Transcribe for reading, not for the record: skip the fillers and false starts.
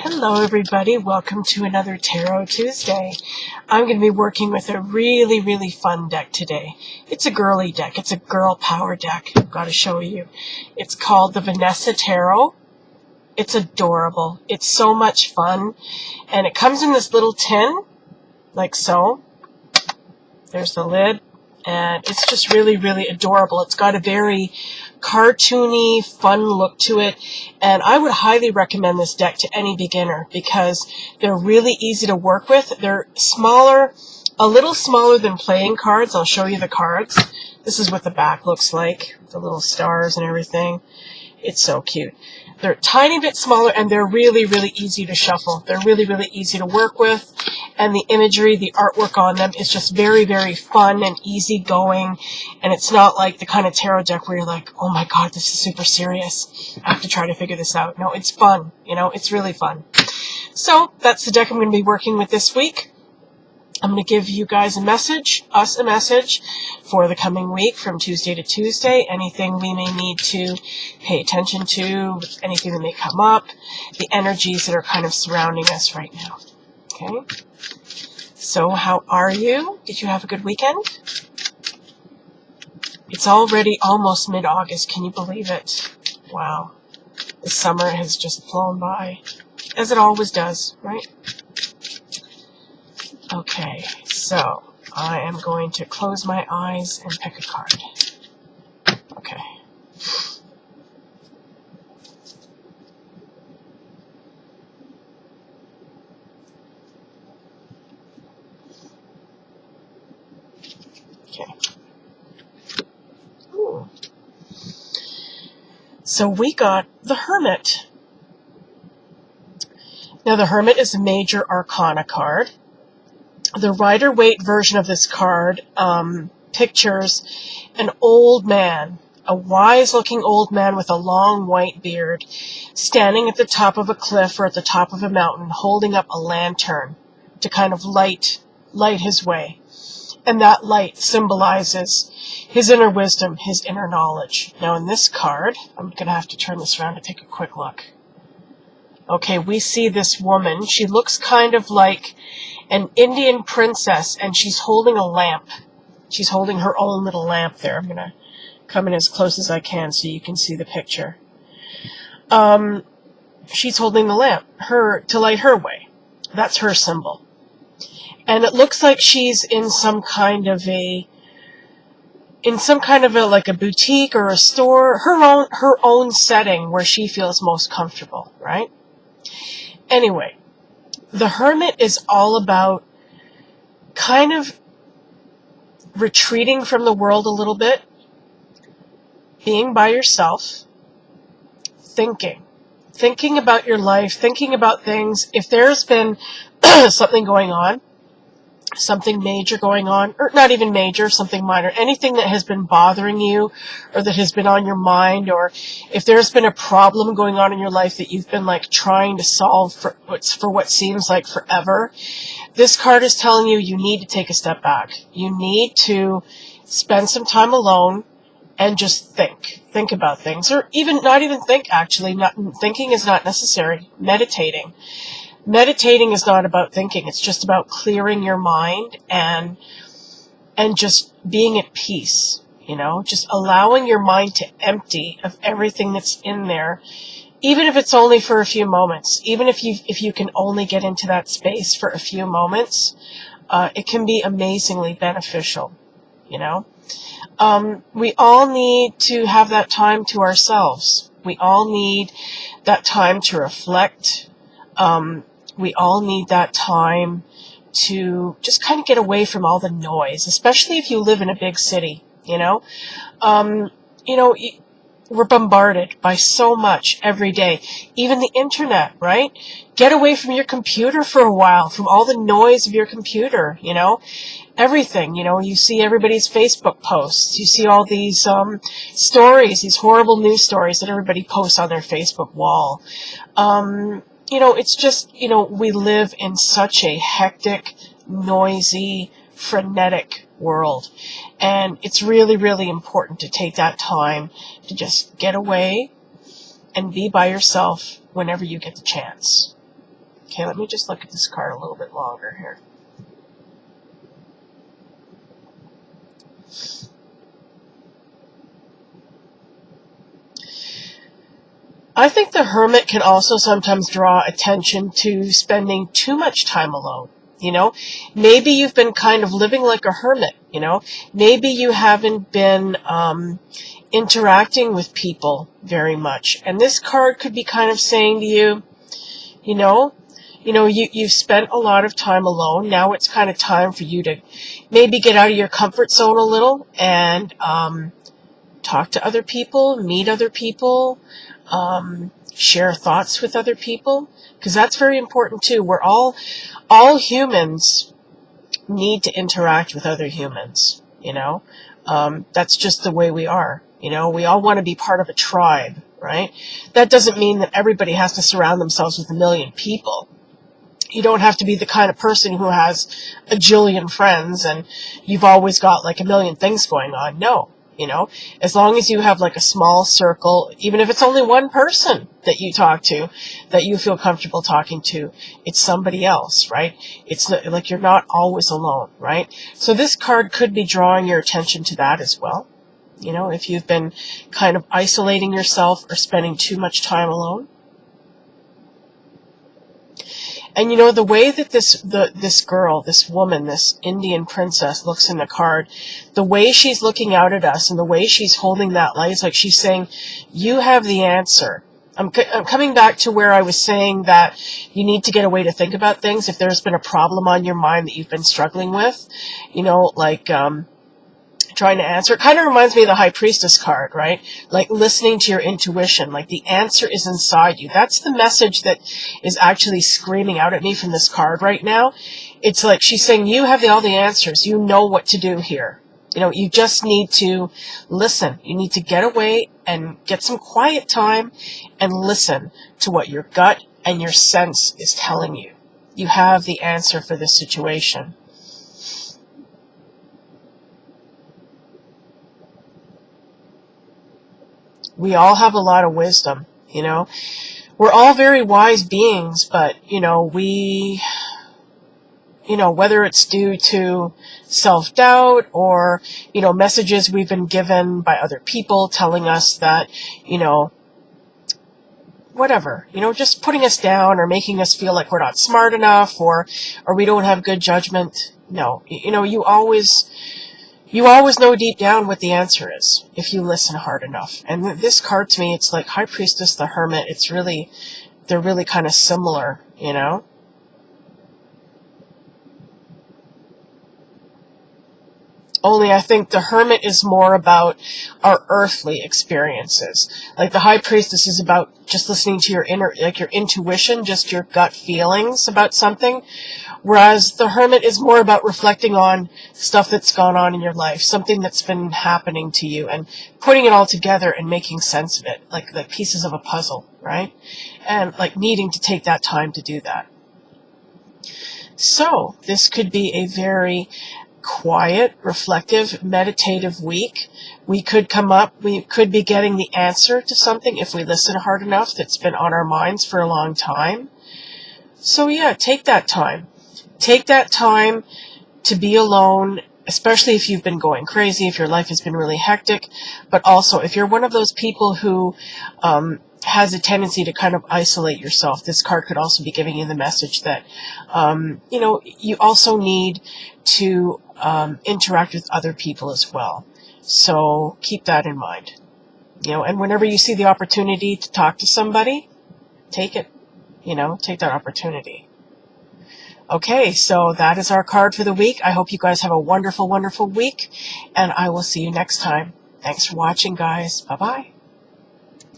Hello everybody, welcome to another Tarot Tuesday. I'm going to be working with a really fun deck today. It's a girly deck, it's a girl power deck, I've got to show you. It's called the Vanessa Tarot. It's adorable, it's so much fun, and it comes in this little tin, like so. There's the lid, and it's just really adorable. It's got a very cartoony, fun look to it, and I would highly recommend this deck to any beginner because they're really easy to work with. They're smaller, a little smaller than playing cards. I'll show you the cards. This is what the back looks like, the little stars and everything. It's so cute. They're a tiny bit smaller, and they're really easy to shuffle. They're really easy to work with, and the imagery, the artwork on them is just very fun and easy going, and it's not like the kind of tarot deck where you're like, oh my god, this is super serious. I have to try to figure this out. No, it's fun. You know, it's really fun. So that's the deck I'm going to be working with this week. I'm going to give you guys us a message for the coming week from Tuesday to Tuesday. Anything we may need to pay attention to, anything that may come up, the energies that are kind of surrounding us right now. Okay? So how are you? Did you have a good weekend? It's already almost mid-August. Can you believe it? Wow. The summer has just flown by, as it always does, right? Okay, so I am going to close my eyes and pick a card. Okay. Okay. Ooh. So we got the Hermit. Now the Hermit is a Major Arcana card. The Rider-Waite version of this card pictures an old man, a wise-looking old man with a long white beard, standing at the top of a cliff or at the top of a mountain, holding up a lantern to kind of light his way. And that light symbolizes his inner wisdom, his inner knowledge. Now in this card, I'm going to have to turn this around to take a quick look. Okay, we see this woman. She looks kind of like an Indian princess, and she's holding a lamp. She's holding her own little lamp there. I'm going to come in as close as I can so you can see the picture. She's holding the lamp to light her way. That's her symbol. And it looks like she's in some kind of a like a boutique or a store, her own setting where she feels most comfortable, right? Anyway, the Hermit is all about kind of retreating from the world a little bit, being by yourself, thinking about your life, thinking about things. If there's been something going on, something major going on, or not even major, something minor, anything that has been bothering you or that has been on your mind, or if there's been a problem going on in your life that you've been like trying to solve for what seems like forever, this card is telling you you need to take a step back. You need to spend some time alone and just think about things, or not even think, actually. Thinking is not necessary. Meditating is not about thinking. It's just about clearing your mind and just being at peace, you know, just allowing your mind to empty of everything that's in there, even if it's only for a few moments. Even if you can only get into that space for a few moments, it can be amazingly beneficial, you know. We all need to have that time to ourselves. We all need that time to reflect. We all need that time to just kind of get away from all the noise, especially if you live in a big city, you know. We're bombarded by so much every day, even the internet, right? Get away from your computer for a while, from all the noise of your computer, you know. Everything, you know, you see everybody's Facebook posts, you see all these stories, these horrible news stories that everybody posts on their Facebook wall. You know, it's just, you know, we live in such a hectic, noisy, frenetic world. And it's really important to take that time to just get away and be by yourself whenever you get the chance. Okay, let me just look at this card a little bit longer here. I think the Hermit can also sometimes draw attention to spending too much time alone. You know, maybe you've been kind of living like a hermit, you know. Maybe you haven't been interacting with people very much. And this card could be kind of saying to you, you know, you've spent a lot of time alone. Now it's kind of time for you to maybe get out of your comfort zone a little and talk to other people, meet other people, share thoughts with other people, because that's very important too. We're all humans need to interact with other humans, you know. That's just the way we are. You know, we all want to be part of a tribe, right? That doesn't mean that everybody has to surround themselves with 1 million people. You don't have to be the kind of person who has a jillion friends and you've always got like 1 million things going on. No, you know, as long as you have like a small circle, even if it's only one person that you talk to, that you feel comfortable talking to, it's somebody else, right? It's not, like you're not always alone, right? So this card could be drawing your attention to that as well. You know, if you've been kind of isolating yourself or spending too much time alone. And you know, the way that this girl, this woman, this Indian princess looks in the card, the way she's looking out at us and the way she's holding that light, it's like she's saying, you have the answer. I'm coming back to where I was saying that you need to get a way to think about things. If there's been a problem on your mind that you've been struggling with, you know, like trying to answer. It kind of reminds me of the High Priestess card, right? Like listening to your intuition, like the answer is inside you. That's the message that is actually screaming out at me from this card right now. It's like she's saying, you have all the answers. You know what to do here. You know, you just need to listen. You need to get away and get some quiet time and listen to what your gut and your sense is telling you. You have the answer for this situation. We all have a lot of wisdom, you know. We're all very wise beings, but, you know, whether it's due to self-doubt or, you know, messages we've been given by other people telling us that, you know, whatever, you know, just putting us down or making us feel like we're not smart enough or we don't have good judgment. No, you know, you always know deep down what the answer is if you listen hard enough. And this card to me, it's like High Priestess, the Hermit. They're really kind of similar, you know. Only I think the Hermit is more about our earthly experiences. Like the High Priestess is about just listening to your your intuition, just your gut feelings about something. Whereas the Hermit is more about reflecting on stuff that's gone on in your life, something that's been happening to you, and putting it all together and making sense of it, like the pieces of a puzzle, right? And like needing to take that time to do that. So this could be a very quiet, reflective, meditative week. We could be getting the answer to something if we listen hard enough that's been on our minds for a long time. So yeah, take that time. Take that time to be alone, especially if you've been going crazy, if your life has been really hectic, but also if you're one of those people who has a tendency to kind of isolate yourself. This card could also be giving you the message that, you know, you also need to interact with other people as well. So keep that in mind. You know, and whenever you see the opportunity to talk to somebody, take it. You know, take that opportunity. Okay, so that is our card for the week. I hope you guys have a wonderful, wonderful week, and I will see you next time. Thanks for watching, guys. Bye-bye.